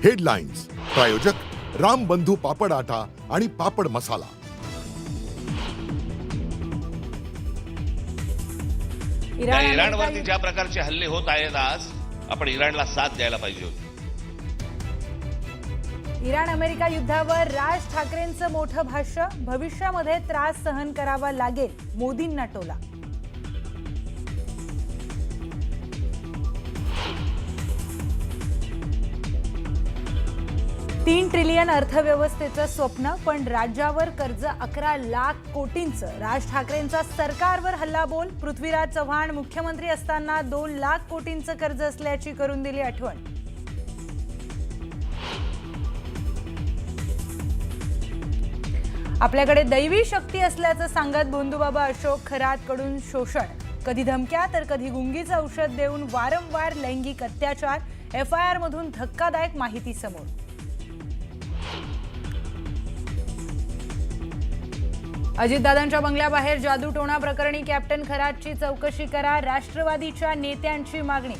Headlines प्रायोजक राम बंधू पापड आटा आणि पापड मसाला। इराणवरती ज्या प्रकारचे हल्ले होत आहेत आज आपण इराणला साथ द्यायला पाहिजे होती। इराण अमेरिका युद्धावर राज ठाकरेंचं मोठं भाष्य, भविष्यामध्ये त्रास सहन करावा लागेल, मोदींना टोला। 3 ट्रिलियन अर्थव्यवस्थेचं स्वप्न, पण राज्यावर कर्ज 11 लाख कोटींचं। राज ठाकरेंचा सरकारवर हल्लाबोल, पृथ्वीराज चव्हाण मुख्यमंत्री असताना 2 लाख कोटींचं कर्ज असल्याची करून दिली आठवण। आपल्याकडे दैवी शक्ती असल्याचं सांगत भोंदूबाबा अशोक खरातकडून शोषण, कधी धमक्या तर कधी गुंगीचं औषध देऊन वारंवार लैंगिक अत्याचार। FIR मधून धक्कादायक माहिती समोर। अजितदादांच्या बंगल्याबाहेर जादूटोणा प्रकरणी कॅप्टन खरातची चौकशी करा, राष्ट्रवादीच्या नेत्यांची मागणी।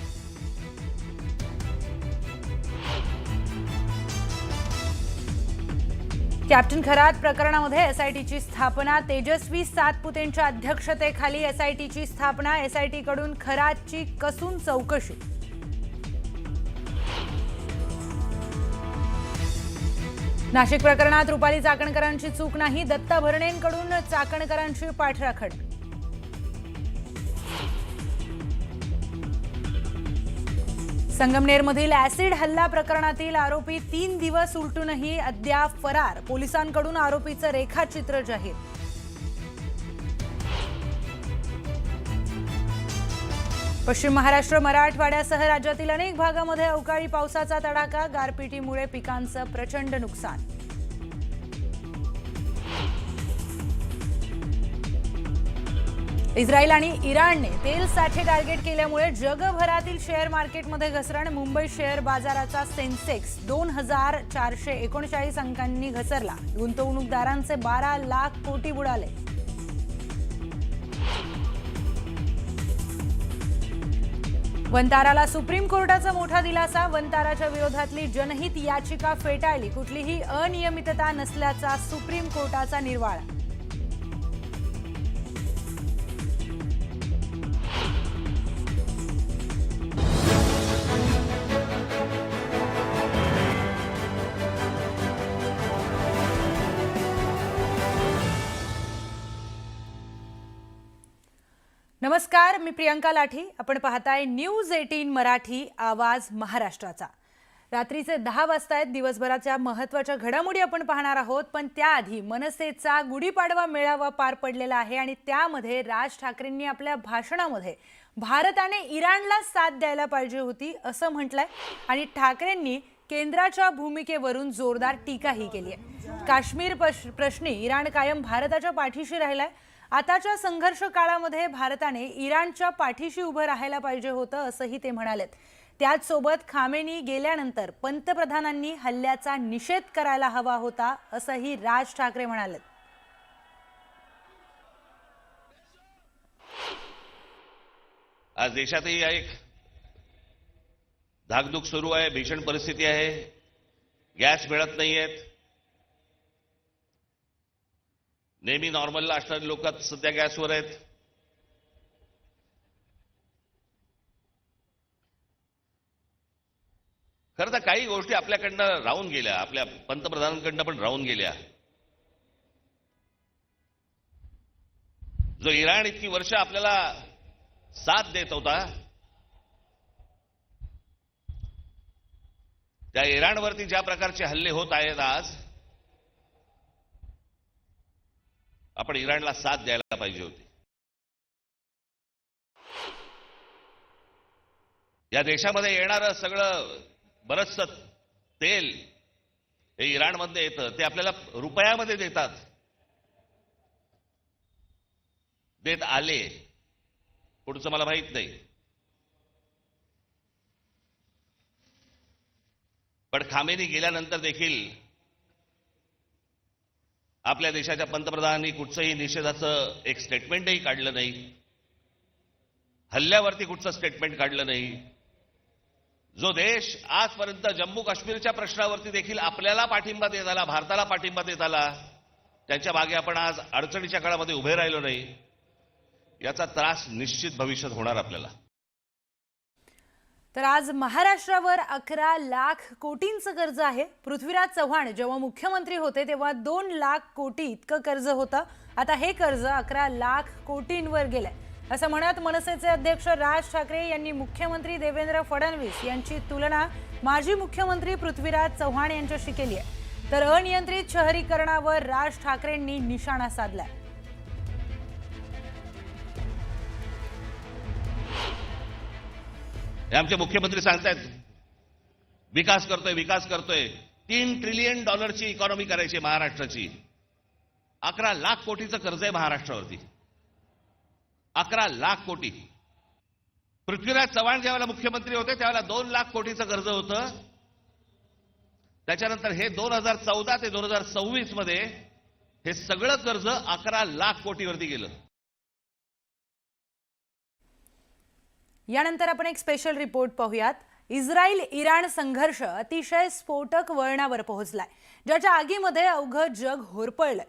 कॅप्टन खरात प्रकरणामध्ये SITची स्थापना, तेजस्वी सातपुतेंच्या अध्यक्षतेखाली SITची स्थापना, SIT कडून खरातची कसून चौकशी। नाशिक प्रकरणात रुपाली चाकणकरांची चूक नाही, दत्ता भरणेंकडून चाकणकरांची पाठराखण। संगमनेरमधील ऍसिड हल्ला प्रकरणातील आरोपी 3 दिवस उलटूनही अद्याप फरार, पोलिसांकडून आरोपीचं रेखाचित्र जाहीर। पश्चिम महाराष्ट्र, मराठवाड्यासह राज्यातील अनेक भागामध्ये अवकाळी पावसाचा तडाखा, गारपिटीमुळे पिकांचं प्रचंड नुकसान। इस्रायल आणि इराणने तेल साठे टार्गेट केल्यामुळे जगभरातील शेअर मार्केटमध्ये घसरण, मुंबई शेअर बाजाराचा सेन्सेक्स 2439 अंकांनी घसरला, गुंतवणूकदारांचे 12 लाख कोटी बुडाले। वंताराला सुप्रीम कोर्टाचा मोठा दिलासा, वंताराच्या विरोधातली जनहित याचिका फेटाळली, कुठलीही अनियमितता नसल्याचा सुप्रीम कोर्टाचा निर्वाळा। नमस्कार, मी प्रियंका लाठी, आपण पाहताय न्यूज 18 मराठी, आवाज महाराष्ट्राचा। रात्रीचे 10 वाजता आहेत, दिवसभराच्या महत्त्वाच्या घडामोडी आपण पाहणार आहोत, पण त्याआधी मनसेचा गुढीपाडवा मेळावा पार पडलेला आहे आणि त्यामध्ये राज ठाकरेंनी आपल्या भाषणामध्ये भारताने इराणला साथ द्यायला पाहिजे होती असं म्हटलंय आणि ठाकरेंनी केंद्राच्या भूमिकेवरून जोरदार टीकाही केली आहे। काश्मीर प्रश्नी इराण कायम भारताच्या पाठीशी राहिलाय, आताच्या संघर्ष काळामध्ये भारताने इराणच्या पाठीशी उभं राहायला पाहिजे होतं असंही ते म्हणालेत। त्याचसोबत खामेनी गेल्यानंतर पंतप्रधानांनी हल्ल्याचा निषेध करायला हवा होता असंही राज ठाकरे म्हणालेत। आज देशातही एक धाकधूक सुरू आहे, भीषण परिस्थिती आहे, गॅस मिळत नाहीयेत। नेहमी नॉर्मलला असणारे लोक सध्या गॅसवर आहेत। खरं तर काही गोष्टी आपल्याकडनं राहून गेल्या, आपल्या पंतप्रधानांकडनं पण राहून गेल्या। जो इराण इतकी वर्ष आपल्याला साथ देत होता, त्या इराणवरती ज्या प्रकारचे हल्ले होत आहेत आज आपण इराणला साथ द्यायला पाहिजे होती। या देशामध्ये येणारं सगळं बरचसं तेल हे इराणमध्ये येतं, ते आपल्याला रुपयामध्ये देतात, देत आले, पुढचं मला माहित नाही। पण खामेनी गेल्यानंतर देखील आपल्या देशाच्या पंतप्रधानांनी कुठचंही निषेधाचं एक स्टेटमेंटही काढलं नाही, हल्ल्यावरती कुठचं स्टेटमेंट काढलं नाही। जो देश आजपर्यंत जम्मू काश्मीरच्या प्रश्नावरती देखील आपल्याला पाठिंबा देत आला, भारताला पाठिंबा देत आला, त्यांच्या मागे आपण आज अडचणीच्या काळामध्ये उभे राहिलो नाही, याचा त्रास निश्चित भविष्यात होणार आपल्याला. तर आज महाराष्ट्रावर 11 लाख कोटींचं कर्ज आहे. पृथ्वीराज चव्हाण जेव्हा मुख्यमंत्री होते तेव्हा 2 लाख कोटी इतकं कर्ज होतं. आता हे कर्ज 11 लाख कोटींवर गेलंय, असं म्हणत मनसेचे अध्यक्ष राज ठाकरे यांनी मुख्यमंत्री देवेंद्र फडणवीस यांची तुलना माजी मुख्यमंत्री पृथ्वीराज चव्हाण यांच्याशी केली आहे. तर अनियंत्रित शहरीकरणावर राज ठाकरेंनी निशाणा साधलाय. हे आमचे मुख्यमंत्री सांगतायत विकास करतोय. 3 ट्रिलियन डॉलरची इकॉनॉमी करायची महाराष्ट्राची. 11 लाख कोटीचं कर्ज आहे महाराष्ट्रावरती. 11 लाख कोटी. पृथ्वीराज चव्हाण ज्यावेळेला मुख्यमंत्री होते त्यावेळेला 2 लाख कोटीचं कर्ज होतं. त्याच्यानंतर हे 2014 ते 2026 मध्ये हे सगळं कर्ज 11 लाख कोटीवरती गेलं. यानंतर आपण एक स्पेशल रिपोर्ट पाहूयात. इस्रायल इराण संघर्ष अतिशय स्फोटक वळणावर पोहोचलाय, ज्याच्या आगीमध्ये अवघं जग होरपळलंय.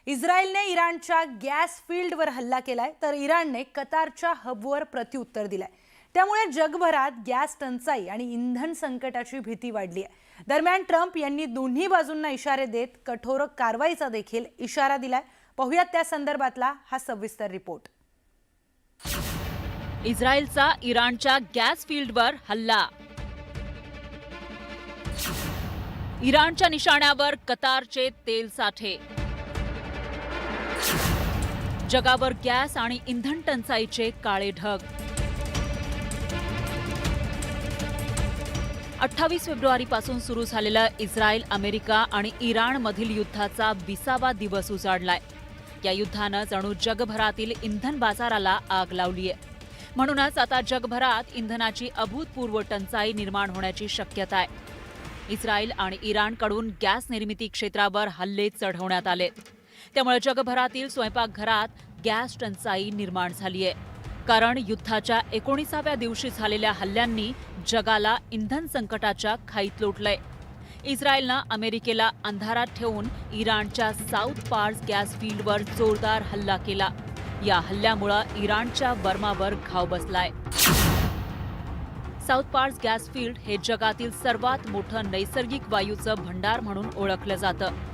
इस्रायलने इराणच्या गॅस फील्डवर हल्ला केलाय, तर इराणने कतारच्या हबवर प्रत्युत्तर दिलंय. त्यामुळे जगभरात गॅस टंचाई आणि इंधन संकटाची भीती वाढली आहे. दरम्यान ट्रम्प यांनी दोन्ही बाजूंना इशारे देत कठोर कारवाईचा देखील इशारा दिलाय. पाहूयात त्या संदर्भातला हा सविस्तर रिपोर्ट. इस्रायलचा इराणच्या गॅस फील्डवर हल्ला. इराणच्या निशाण्यावर कतारचे तेल साठे. जगावर गॅस आणि इंधन टंचाईचे काळे ढग. 28 फेब्रुवारीपासून सुरू झालेला इस्रायल, अमेरिका आणि इराणमधील युद्धाचा 20वा दिवस उजाडलाय. या युद्धानं जणू जगभरातील इंधन बाजाराला आग लावलीय. म्हणूनच आता जगभरात इंधनाची अभूतपूर्व टंचाई निर्माण होण्याची शक्यता आहे. इस्रायल आणि इराणकडून गॅस निर्मिती क्षेत्रावर हल्ले चढवण्यात आले. त्यामुळे जगभरातील स्वयंपाकघरात गॅस टंचाई निर्माण झाली आहे. कारण युद्धाच्या 19व्या दिवशी झालेल्या हल्ल्यांनी जगाला इंधन संकटाच्या खाईत लोटलंय. इस्रायलनं अमेरिकेला अंधारात ठेवून इराणच्या साऊथ पार्स गॅस फील्डवर जोरदार हल्ला केला. या हल्ल्यामुळे इराणच्या बर्मावर घाव बसलाय. साऊथ पार्स गॅस फील्ड हे जगातील सर्वात मोठं नैसर्गिक वायूचं भंडार म्हणून ओळखलं जातं.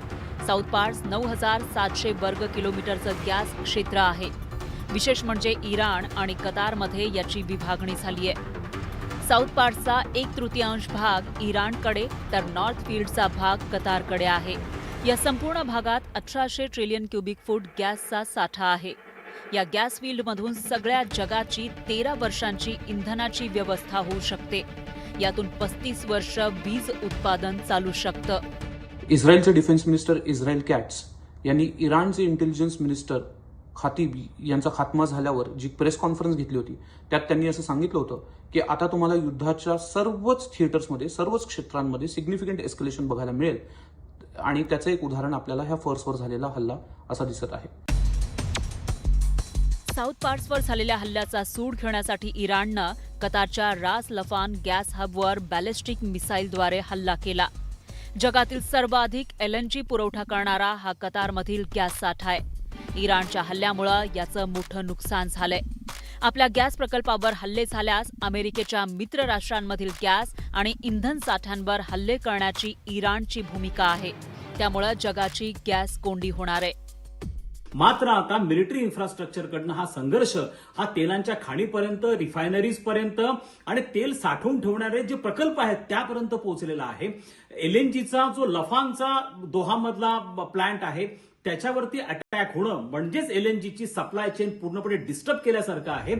साऊथ पार्स 9700 वर्ग किलोमीटरचं गॅस क्षेत्र आहे. विशेष म्हणजे इराण आणि कतारमध्ये याची विभागणी झाली आहे. साऊथ पार्सचा 1/3 भाग इराणकडे तर नॉर्थ फील्डचा भाग कतारकडे आहे. या संपूर्ण भागात 1800 ट्रिलियन क्युबिक फूट गॅसचा साठा आहे. या गॅस फील्डमधून सगळ्या जगाची 13 वर्षांची इंधनाची व्यवस्था होऊ शकते. यातून 35 वर्ष वीज उत्पादन चालू शकतं. इस्रायलचे डिफेन्स मिनिस्टर इस्रायल कॅट्स यांनी इराणचे इंटेलिजन्स मिनिस्टर खातिबी यांचा खात्मा झाल्यावर जी प्रेस कॉन्फरन्स घेतली होती त्यात त्यांनी असं सांगितलं होतं की आता तुम्हाला युद्धाच्या सर्वच थिएटर्समध्ये, सर्वच क्षेत्रांमध्ये सिग्निफिकंट एस्केलेशन बघायला मिळेल. आणि त्याचं एक उदाहरण आपल्याला ह्या फोर्सवर झालेला हल्ला असा दिसत आहे. साऊथ पार्सवर झालेल्या हल्ल्याचा सूड घेण्यासाठी इराणनं कतारच्या रास लफान गॅस हबवर बॅलिस्टिक मिसाईलद्वारे हल्ला केला. जगातील सर्वाधिक LNG पुरवठा करणारा हा कतारमधील गॅस साठा आहे. इराणच्या हल्ल्यामुळे याचं मोठं नुकसान झालंय. आपल्या गॅस प्रकल्पावर हल्ले झाल्यास अमेरिकेच्या मित्र राष्ट्रांमधील गॅस आणि इंधन साठ्यांवर हल्ले करण्याची इराणची भूमिका आहे. त्यामुळे जगाची गॅस कोंडी होणार आहे. मात्र आता मिलिटरी इन्फ्रास्ट्रक्चरकडनं हा संघर्ष हा तेलांच्या खाणीपर्यंत, रिफायनरीज पर्यंत आणि तेल साठवून ठेवणारे जे प्रकल्प आहेत त्यापर्यंत पोहोचलेला आहे. LNGचा जो लफानचा दोहामधला प्लांट आहे त्याच्यावरती अटॅक होणं म्हणजेच LNGची सप्लाय चेन पूर्णपणे डिस्टर्ब केल्यासारखं आहे.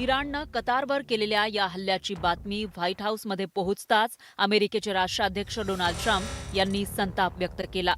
इराणनं कतारवर केलेल्या या हल्ल्याची बातमी व्हाईट हाऊसमध्ये पोहोचताच अमेरिकेचे राष्ट्राध्यक्ष डोनाल्ड ट्रम्प यांनी संताप व्यक्त केला.